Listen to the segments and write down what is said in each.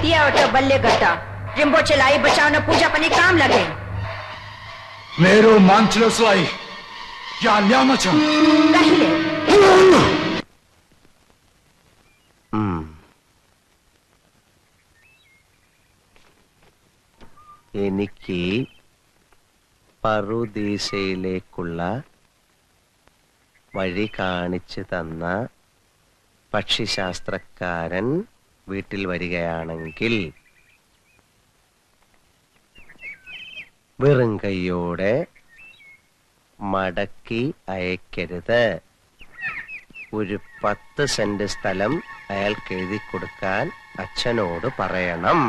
दिया तो बल्ले गट्टा रिम्बो चलाई बचाओ न पूजा पनी काम लगे मेरो मांचलसलाई क्या ल्यामछ कहिले എനിക്ക് പറുദീസയിലേക്കുള്ള വഴി കാണിച്ചു തന്ന പക്ഷിശാസ്ത്രക്കാരൻ വീട്ടിൽ വരികയാണെങ്കിൽ വെറും കൈയോടെ മടക്കി അയക്കരുത്. ഒരു 10 സെന്റ് സ്ഥലം അയാൾക്ക് എഴുതി കൊടുക്കാൻ അച്ഛനോട് പറയണം.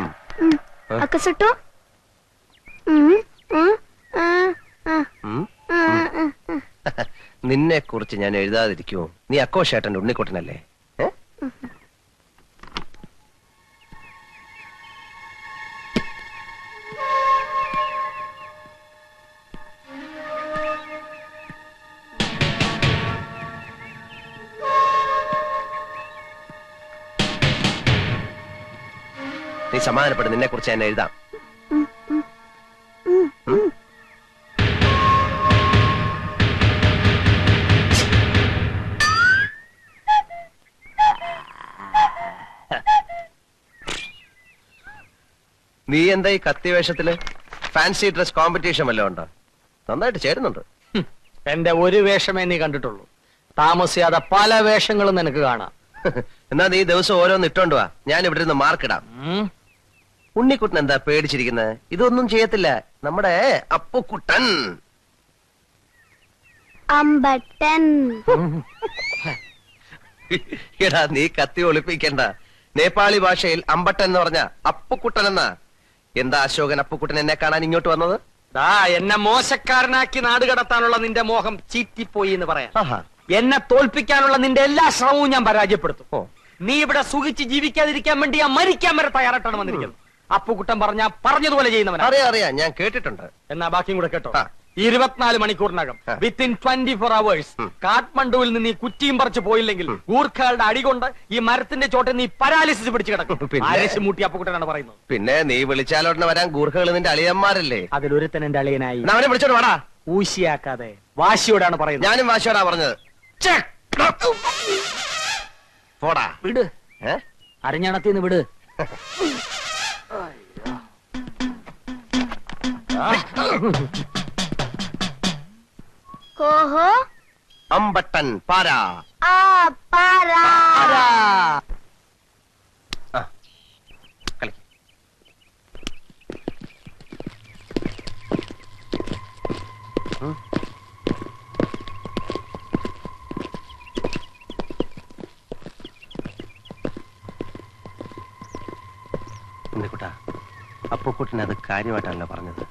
നിന്നെ കുറിച്ച് ഞാൻ എഴുതാതിരിക്കുമോ? നീ അക്കോഷേട്ടന്റെ ഉണ്ണിക്കുട്ടനല്ലേ? നീ സമാധാനപ്പെടും, നിന്നെ കുറിച്ച് ഞാൻ എഴുതാം. നീ എന്താ ഈ കത്തി വേഷത്തില്? ഫാൻസി ഡ്രസ് കോമ്പറ്റീഷൻ വല്ലതും ഉണ്ടോ? നന്നായിട്ട് ചേരുന്നുണ്ട്. എന്റെ ഒരു വേഷമേ നീ കണ്ടിട്ടുള്ളൂ. താമസിയാതെ പല വേഷങ്ങളും നിനക്ക് കാണാം. എന്നാ നീ ദിവസം ഓരോന്ന് ഇട്ടോണ്ട് വാ, ഞാൻ ഇവിടെ നിന്ന് മാർക്കിടാം. ഉണ്ണിക്കുട്ടൻ എന്താ പേടിച്ചിരിക്കുന്നത്? ഇതൊന്നും ചെയ്യത്തില്ല നമ്മുടെ അപ്പുക്കുട്ടൻ. അമ്പട്ടൻ. എടാ നീ കത്തി ഒളിപ്പിക്കണ്ട. നേപ്പാളി ഭാഷയിൽ അമ്പട്ടൻ എന്ന് പറഞ്ഞ അപ്പുക്കുട്ടൻ എന്നാ. എന്താ അശോകൻ അപ്പുക്കുട്ടൻ എന്നെ കാണാൻ ഇങ്ങോട്ട് വന്നത്? എന്നെ മോശക്കാരനാക്കി നാട് കടത്താനുള്ള നിന്റെ മോഹം ചീറ്റിപ്പോയി എന്ന് പറയാം. എന്നെ തോൽപ്പിക്കാനുള്ള നിന്റെ എല്ലാ ശ്രമവും ഞാൻ പരാജയപ്പെടുത്തും. നീ ഇവിടെ സുഖിച്ച് ജീവിക്കാതിരിക്കാൻ വേണ്ടി ഞാൻ മരിക്കാൻ വരെ തയ്യാറായിട്ടാണ് വന്നിരിക്കുന്നത്. അപ്പുക്കുട്ടൻ പറഞ്ഞതുപോലെ ചെയ്യുന്നവൻ. അറിയാം, ഞാൻ കേട്ടിട്ടുണ്ട്. എന്നാ ബാക്കിയും കൂടെ കേട്ടോ. 24 മണിക്കൂറിനകം വിത്തിൻ 24 hours കാഠ്മണ്ഡുവിൽ നിന്ന് ഈ കുറ്റിയും പറിച്ചു പോയില്ലെങ്കിൽ ഗൂർഖകളുടെ അടികൊണ്ട് ഈ മരത്തിന്റെ ചോട്ടിൽ നീ പരാലിസിസ് പിടിച്ചു കിടക്കും. മൂട്ടി അപ്പുക്കുട്ടനാണ് പറയുന്നത്. പിന്നെ നീ വിളിച്ചാലോടനെ വരാൻ ഗൂർഖകൾ നിന്റെ അളിയന്മാരല്ലേ? അതിലൊരുത്തൻ എന്റെ അളിയനായി. അവനെ വിളിച്ചോട് വാടാ. ഊശിയാക്കാതെ വാശിയോടാണ് പറയുന്നത്. ഞാനും വാശിയോടാ പറഞ്ഞത്. പോടാ വിട്. അരഞ്ഞണത്തിന്ന് വിട്. കോഹോ അമ്പട്ടൻ പാരാ. പാരാ. കളി. ഉണ്ണിക്കുട്ടാ, അപ്പുക്കുട്ടൻ അത് കാര്യമായിട്ടാണല്ലോ പറഞ്ഞത്.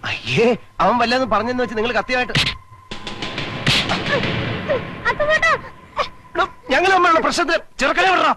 അയ്യേ, അവൻ വല്ലതും പറഞ്ഞെന്ന് വെച്ച് നിങ്ങൾ കത്തിയായിട്ട് ഞങ്ങൾ തമ്മിലുള്ള പ്രശ്നത്തിൽ ചെറുക്കനെ വിടറ.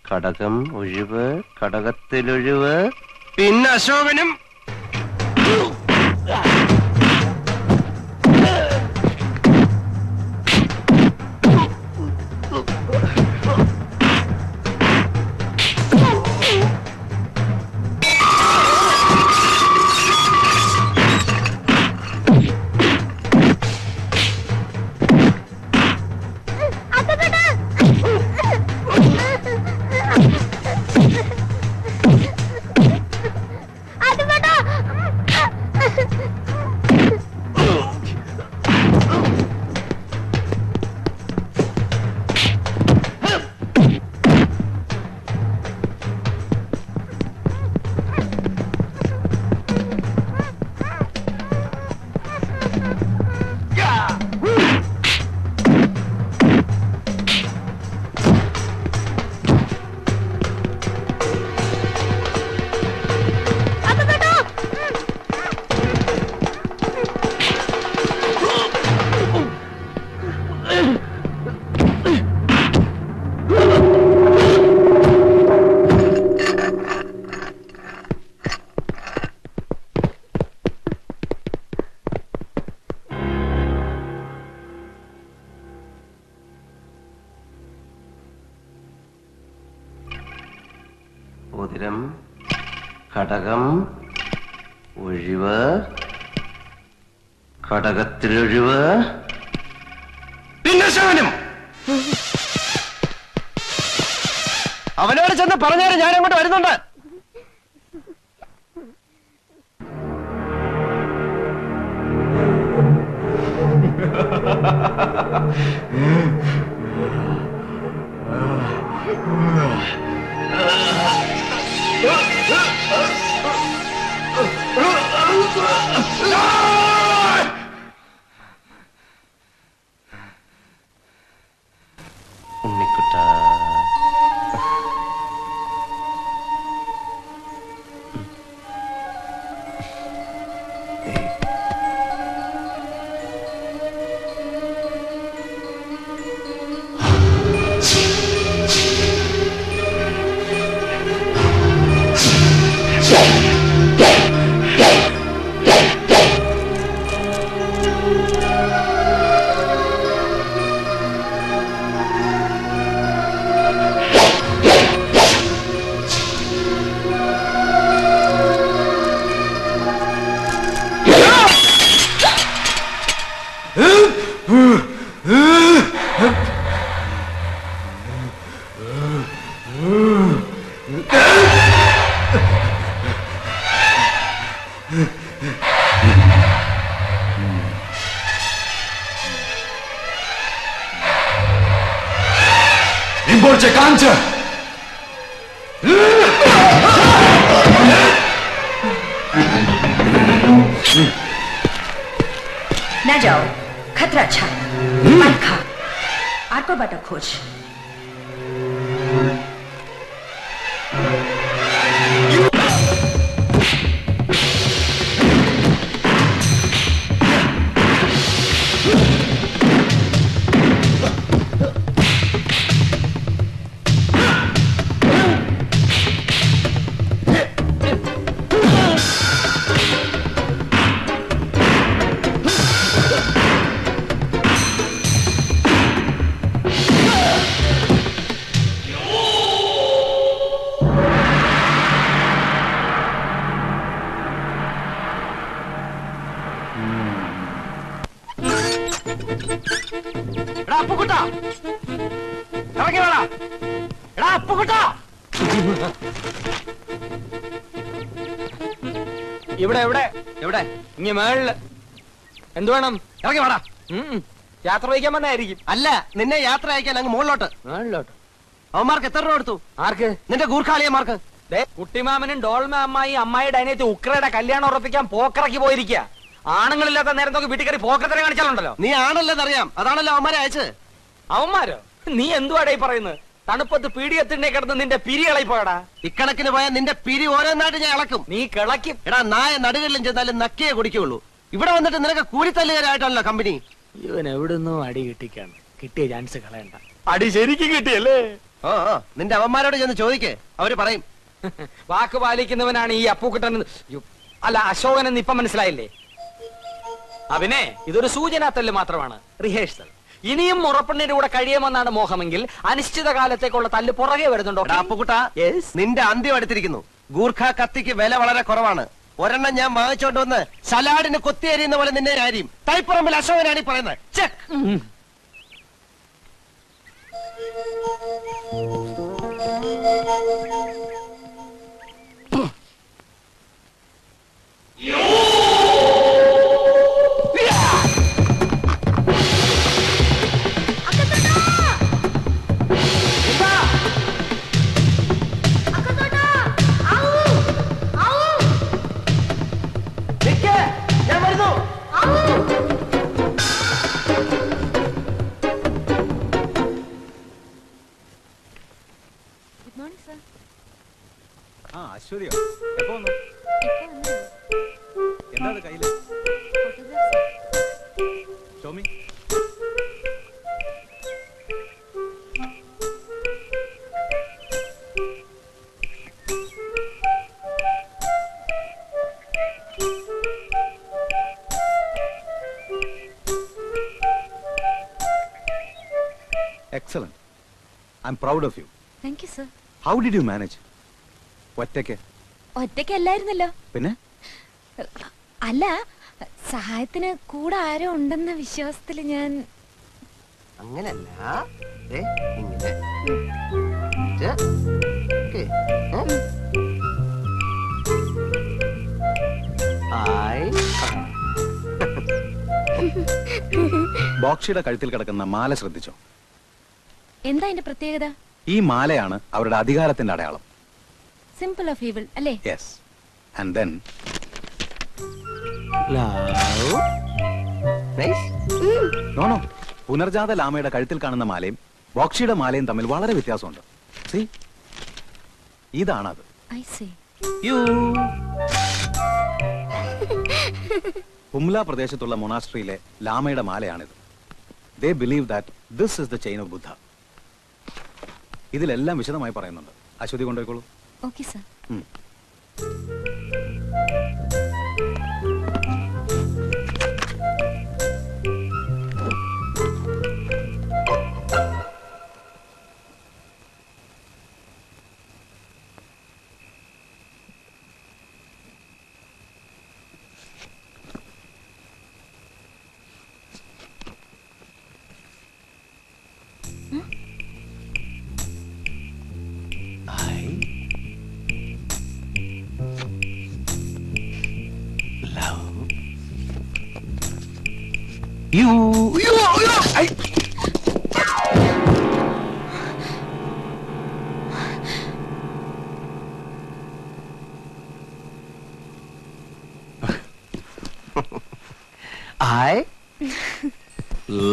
കടകം ഒഴിവ്, കടകത്തിലൊഴിവ്. പിന്നെ അശോകനും അത് മോതിരം, ഘടകം, ഒഴിവ്, ഘടകത്തിലൊഴിവ്, പിന്നെ ശവനും. അവനോട് ചെന്ന് പറഞ്ഞാൽ ഞാൻ അങ്ങോട്ട് വരുന്നുണ്ട്. ഉണ്ണിക്കുട്ട, Rimborce cancer! ना जाओ, खतरा अच्छा मत खा, आको बाटा खोज. ഇവിടെ എവിടെ എവിടെ ഇങ്ങ മേളില് എന്ത് വേണം? ഇറങ്ങി വാടാ. യാത്ര വഹിക്കാൻ വന്നായിരിക്കും. അല്ല, നിന്നെ യാത്ര അയക്കാൻ അങ്ങ് മുകളിലോട്ട്. മേളിലോട്ട്? അവന്മാർക്ക് എത്ര രൂപ കൊടുത്തു? ആർക്ക്? നിന്റെ ഗൂർഖാളിയന്മാർക്ക്. കുട്ടിമാമനും ഡോൾമ അമ്മായി അമ്മായിയുടെ അനിയത്തി ഉക്രയുടെ കല്യാണം ഉറപ്പിക്കാൻ പോക്കിറക്കി പോയിരിക്കുക. ആണുങ്ങളില്ലാത്ത നേരം നോക്കി വീട്ടിൽ കയറി പോക്കത്തിനെ കാണിച്ചാലുണ്ടല്ലോ. നീ ആണല്ലെന്നറിയാം, അതാണല്ലോ അവന്മാരെ അയച്ച്. അവന്മാരോ? നീ എന്തുവാടാ ഈ പറയുന്നത്? തണുപ്പത്ത് പീഡിയത്തിനെ കിടന്ന് നിന്റെ പിരി ഇളയിപ്പോയടാ. ഇക്കണക്കിന് പോയാൽ നിന്റെ പിരി ഓരോന്നായിട്ട് ഞാൻ ഇളക്കും. നീ കിളക്കും. എടാ, നായ നടുകളിലും ചെന്നാലും നക്കിയേ കുടിക്കുള്ളൂ. ഇവിടെ വന്നിട്ട് നിനക്ക് കൂലിത്തല്ലുകാരായിട്ടല്ലോ കമ്പനി. ഇവൻ എവിടുന്നോ അടി കിട്ടിക്കാണ്. കിട്ടിയ ചാൻസ് കളയണ്ട. അടി ശരിക്കും കിട്ടിയല്ലേ? ഓ, നിന്റെ അവന്മാരോട് ചെന്ന് ചോദിക്കേ, അവര് പറയും. വാക്ക് പാലിക്കുന്നവനാണ് ഈ അപ്പൂക്കുട്ടൻ. അല്ല, അശോകൻ എന്ന് ഇപ്പൊ മനസ്സിലായില്ലേ? അവനെ ഇതൊരു സൂചനാത്തല്ല് മാത്രമാണ്, റിഹേഴ്സൽ. ഇനിയും മുറപ്പെണ്ണിന്റെ കൂടെ കഴിയുമെന്നാണ് മോഹമെങ്കിൽ അനിശ്ചിത കാലത്തേക്കുള്ള തല്ല് പുറകെ വരുന്നുണ്ടോ? അപ്പുകുട്ട, നിന്റെ അന്ത്യം എടുത്തിരിക്കുന്നു. ഗൂർഖ കത്തിക്ക് വില വളരെ കുറവാണ്. ഒരെണ്ണം ഞാൻ വാങ്ങിച്ചോണ്ട് വന്ന് സലാഡിന് കൊത്തിയേരിയുന്ന പോലെ നിന്നെ ആരെയും. തൈപ്പറമ്പിൽ അശോകനാണ് ഈ പറയുന്നത്. ഐശ്വര്യ എപ്പോ വന്നു? എന്താണ് കയ്യില്? Xiaomi, excellent. I'm proud of you. Thank you, sir. How did you manage? ഒറ്റയ്ക്ക്? ഒറ്റയ്ക്കല്ലായിരുന്നല്ലോ. പിന്നെ? അല്ല, സഹായത്തിന് കൂടെ ആരോ ഉണ്ടെന്ന വിശ്വാസത്തിൽ ഞാൻ. അങ്ങനല്ല, ദേ ഇങ്ങനെ. ഓക്കേ. ബോക്ഷിയുടെ കഴുത്തിൽ കിടക്കുന്ന മാല ശ്രദ്ധിച്ചോ? എന്താ അതിന്റെ പ്രത്യേകത? ഈ മാലയാണ് അവരുടെ അധികാരത്തിന്റെ അടയാളം. സിമ്പിൾ ഓഫ് ഈവിൾ അല്ലേ? Yes. And then no no, പുനർജാത ലാമയുടെ കഴുത്തിൽ കാണുന്ന മാലയും ബോക്ഷിയുടെ മാലയും തമ്മിൽ വളരെ വ്യത്യാസമുണ്ട്. സീ, ഇതാണത്. I see. ഹുംല പ്രദേശത്തുള്ള മൊണാസ്ട്രിയിലെ ലാമയുടെ മാലയാണിത്. They believe that this is the chain of Buddha. ഇതിലെല്ലാം വിശദമായി പറയുന്നുണ്ട്. അശ്വതി കൊണ്ടുപോയിക്കോളൂ. Okay sir. I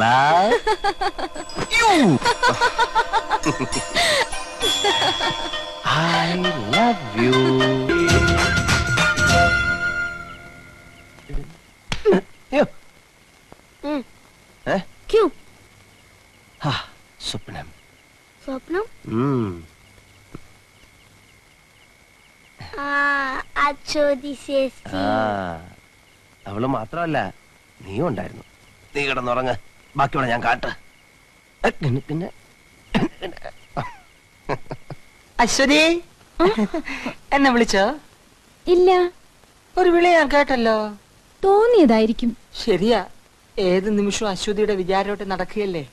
love you. I love you. क्यों? സ്വപ്നം. സ്വപ്നം? അച്ചോദി ചേച്ചി. അവള് മാത്രമല്ല, നീയും ഉണ്ടായിരുന്നു. നീ കിടന്നുറങ്ങ്, ബാക്കിയുള്ള ഞാൻ കാട്ട്. അശ്വതി, എന്നെ വിളിച്ചോ? ഇല്ല. ഒരു വിളി ഞാൻ കേട്ടല്ലോ. തോന്നിയതായിരിക്കും. ശരിയാ, ഏത് നിമിഷവും അശ്വതിയുടെ വിചാരോട്ട് നടക്കുകയല്ലേ,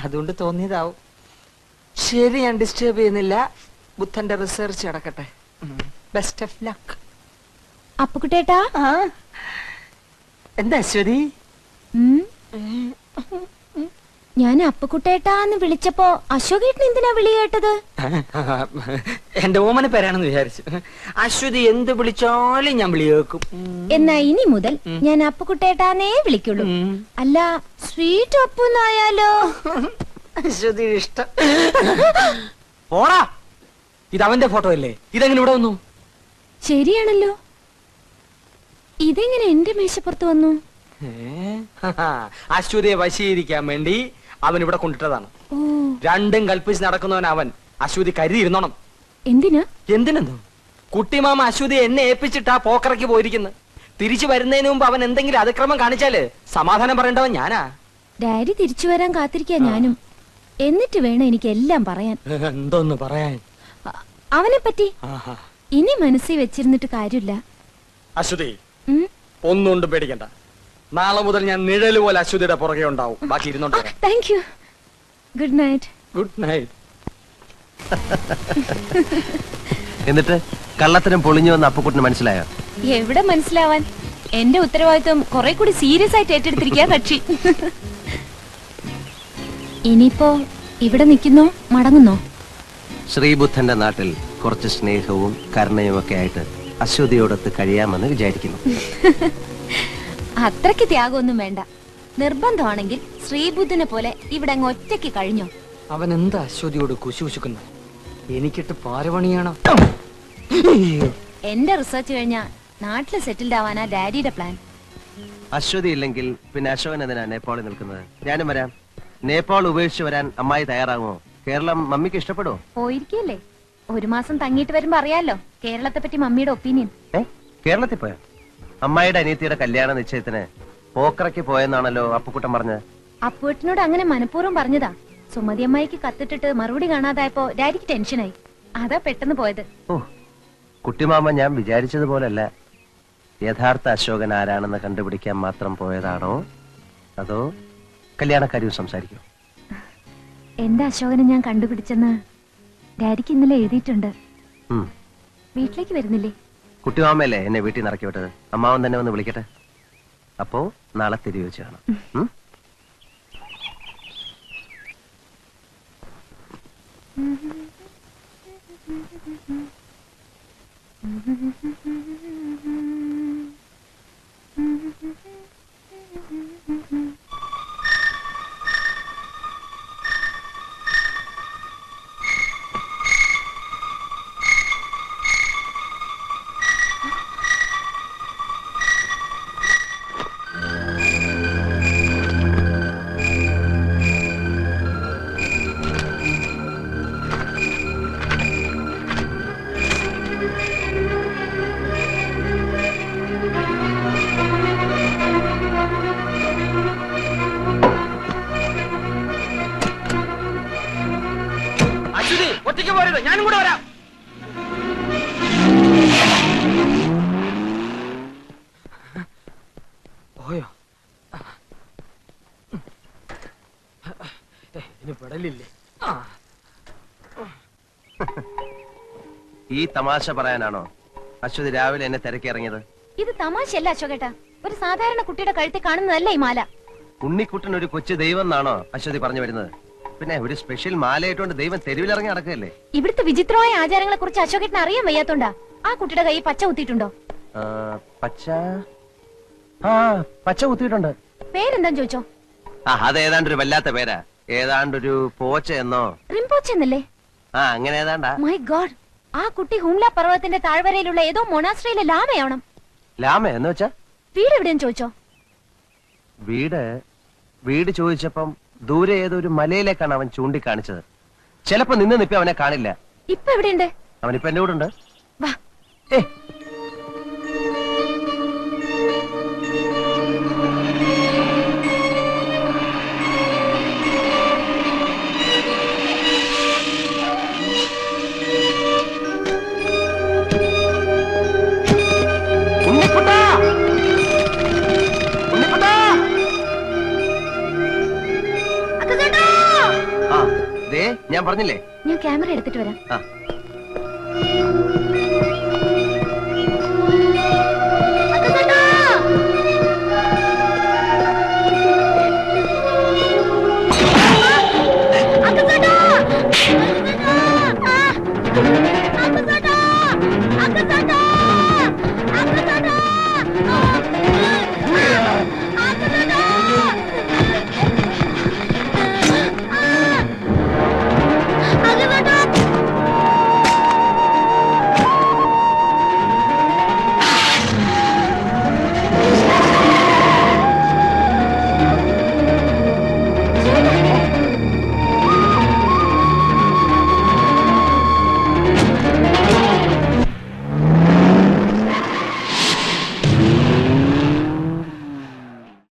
അതുകൊണ്ട് തോന്നിയതാവും. ശരി, ഞാൻ ഡിസ്റ്റർബ് ചെയ്യുന്നില്ല. ബുദ്ധന്റെ റിസർച്ച് നടക്കട്ടെ. Best of luck. അപ്പുകുട്ടേട്ടാ. എന്താ അശ്വതി? ഞാൻ അപ്പുകുട്ടേട്ടാന്ന് വിളിച്ചപ്പോ അശോകേട്ടൻ എന്തിനാ വിളി കേട്ടത്? എന്റെ ഓമന പേരാണെന്ന് വിചാരിച്ചു. അശ്വതി എന്ത് വിളിച്ചാലും ഞാൻ വിളി കേൾക്കും. എന്നാ ഇനി മുതൽ ഞാൻ അപ്പുകുട്ടേട്ടാന്നേ വിളിക്കുള്ളൂ. അല്ല, സ്വീറ്റ് അപ്പുന്നായാലോ? അശ്വതി ഇഷ്ടം. പോടാ, ഇത് അവന്റെ ഫോട്ടോ അല്ലേ? ഇതെങ്ങനെ ഇവിടെ വന്നു? ശരിയാണല്ലോ, ഇതെങ്ങനെ എന്റെ മേശപ്പുറത്ത് വന്നു? അശ്വതിയെ വശീകരിക്കാൻ വേണ്ടി അവൻ ഇവിടെ കൊണ്ടിട്ടതാണ്. രണ്ടും കൽപ്പിച്ച് നടക്കുന്നവൻ അവൻ. അശ്വതി കരുതിയിരുന്നോണം. എന്തിനാ? എന്തിനെന്നോ? കുട്ടിമാമ അശ്വതി എന്നെ ഏൽപ്പിച്ചിട്ടാ പോക്കറയ്ക്ക് പോയിരിക്കുന്നു. തിരിച്ചു വരുന്നതിന് മുമ്പ് അവൻ എന്തെങ്കിലും അതിക്രമം കാണിച്ചാല് സമാധാനം പറയേണ്ടവൻ ഞാനാ. ഡാഡി തിരിച്ചു വരാൻ കാത്തിരിക്കാ ഞാനും. എന്നിട്ട് വേണം എനിക്ക് എല്ലാം പറയാൻ. എന്തോന്ന് പറയാൻ? അവനെ പറ്റി ഇനി മനസ്സിൽ വെച്ചിരുന്നിട്ട് കാര്യമില്ല. അശ്വതി, ഒന്നുകൊണ്ടും പേടിക്കണ്ട. നാളെ മുതൽ ഞാൻ നിഴല് പോലെ അശ്വതിയുടെ പുറകെ ഉണ്ടാവും. ബാക്കി ഇരുന്നോണ്ട്. Thank you. Good night. Good night. എന്നിട്ട് കള്ളത്തരം പൊളിഞ്ഞു വന്ന അപ്പുക്കുട്ടിന് മനസ്സിലായോ? എവിടെ മനസ്സിലാവാൻ, എന്റെ ഉത്തരവാദിത്വം കുറെ കൂടി സീരിയസ് ആയിട്ട് ഏറ്റെടുത്തിരിക്കുക കക്ഷി. ഇനിയിപ്പോ ഇവിടെ നിൽക്കുന്നോ മടങ്ങുന്നോ? ശ്രീബുദ്ധന്റെ നാട്ടിൽ കുറച്ച് സ്നേഹവും കരുണയും ഒക്കെ ആയിട്ട് അശ്വതിയോടൊത്ത് കഴിയാമെന്ന് വിചാരിക്കുന്നു. അത്രയ്ക്ക് ത്യാഗമൊന്നും വേണ്ട. നിർബന്ധമാണെങ്കിൽ ശ്രീബുദ്ധനെ പോലെ ഇവിടെ അങ്ങ് ഒറ്റയ്ക്ക് കഴിഞ്ഞോ? അവൻ എന്താ അശ്വതിയോട് കുശുകുശുക്കുന്നു? എനിക്കിട്ട് പാരവണിയാണോ? എന്റെ റിസർച്ച് കഴിഞ്ഞാ നാട്ടില് സെറ്റിൽഡ് ആവാനാ ഡാഡിയുടെ പ്ലാൻ. അശ്വതി ഇല്ലെങ്കിൽ പിന്നെ അശോകൻ എന്തിനാ നേപ്പാളിൽ നിൽക്കുന്നത്? ഞാനും വരാം. നേപ്പാൾ ഉപേക്ഷിച്ച് വരാൻ അമ്മായി തയ്യാറാകുമോ? കേരളം മമ്മിക്ക് ഇഷ്ടപ്പെടുമോ? പോയിരിക്കല്ലേ, ഒരു മാസം തങ്ങിയിട്ട് വരുമ്പോ അറിയാലോ കേരളത്തെ പറ്റി മമ്മിയുടെ ഒപ്പീനിയൻ. കേരളത്തിൽ പോയോ? അമ്മായിയുടെ അനിയത്തിയുടെ കല്യാണ നിശ്ചയത്തിന് പോക്കറയ്ക്ക് പോയെന്നാണല്ലോ അപ്പുക്കുട്ടൻ പറഞ്ഞത്. അപ്പുവേട്ടനോട് അങ്ങനെ മനഃപൂർവ്വം പറഞ്ഞതാ. സുമതി അമ്മായിക്ക് കത്തിട്ടിട്ട് മറുപടി കാണാതായപ്പോ ഡാഡിക്ക് ടെൻഷനായി. അതാ പെട്ടെന്ന് പോയത്. ഓ, കുട്ടിമാമ ഞാൻ വിചാരിച്ചതുപോലല്ല. യഥാർത്ഥ അശോകൻ ആരാണെന്ന് കണ്ടുപിടിക്കാൻ മാത്രം പോയതാണോ അതോ കല്യാണക്കാരിയും സംസാരിക്കോ? എന്റെ അശോകനെ ഞാൻ കണ്ടുപിടിച്ചെന്ന് ഡാഡിക്ക് ഇന്നലെ എഴുതിയിട്ടുണ്ട്. വീട്ടിലേക്ക് വരുന്നില്ലേ? കുട്ടിമാമയല്ലേ എന്നെ വീട്ടിൽ നിന്ന് ഇറക്കി വിട്ടത്. അമ്മാവൻ തന്നെ വന്ന് വിളിക്കട്ടെ. അപ്പോ നാളെ തിരികെ വെച്ച് കാണാം. ഒറ്റയ്ക്ക് പോരുത്, ഞാനും കൂടെ വരാം. പോയോ? ഇനി പെടലില്ലേ? ഈ തമാശ പറയാനാണോ അശ്വതി രാവിലെ എന്നെ തിരക്കി ഇറങ്ങിയത്? ഇത് തമാശയല്ല അശോകേട്ടാ. ഒരു സാധാരണ കുട്ടിയുടെ കഴുത്തിൽ കാണുന്നതല്ല ഈ മാല. ഉണ്ണിക്കുട്ടൻ ഒരു കൊച്ചു ദൈവം എന്നാണോ അശ്വതി പറഞ്ഞു വരുന്നത്? പിന്നെ ഒരു സ്പെഷ്യൽ മാലയായിട്ടുണ്ട് ദൈവം തെരുവിലിറങ്ങി നടക്കുകയല്ലേ? ഇവിടുത്തെ വിചിത്രമായ ആചാരങ്ങളെ കുറിച്ച് അശോകേട്ടന് അറിയാൻ വയ്യാത്തോണ്ടാ. ആ കുട്ടിയുടെ കൈ പച്ച കുത്തിയിട്ടുണ്ടോ? പച്ച കുത്തിയിട്ടുണ്ട്. പേരെന്താന്ന് ചോദിച്ചോ? അത് ഏതാണ്ടൊരു വല്ലാത്ത പേരാ. ഏതാണ്ടൊരു പോച്ച എന്നോ റിംപോച്ച എന്നല്ലേ? അങ്ങനെ ഏതാണ്ടാ. മൈ ഗോഡ്, ആ കുട്ടി ഹുംല പർവ്വതത്തിന്റെ താഴ്വരയിലുള്ള ഏതോ മൊണാസ്ട്രിയിലെ ലാമയാവണം. ലാമ എന്ന് വെച്ചാ? വീട് എവിടെയെന്ന് ചോദിച്ചോ? വീട് ചോദിച്ചപ്പം ദൂരെ ഏതോ ഒരു മലയിലേക്കാണ് അവൻ ചൂണ്ടിക്കാണിച്ചത്. ചിലപ്പോ നിന്ന് നിപ്പി അവനെ കാണില്ല. ഇപ്പൊ എവിടെയുണ്ട്? അവനിപ്പോ എന്റെ കൂടെ ഉണ്ട്. വാ. ഞാൻ പറഞ്ഞില്ലേ, ഞാൻ ക്യാമറ എടുത്തിട്ട് വരാം. ആ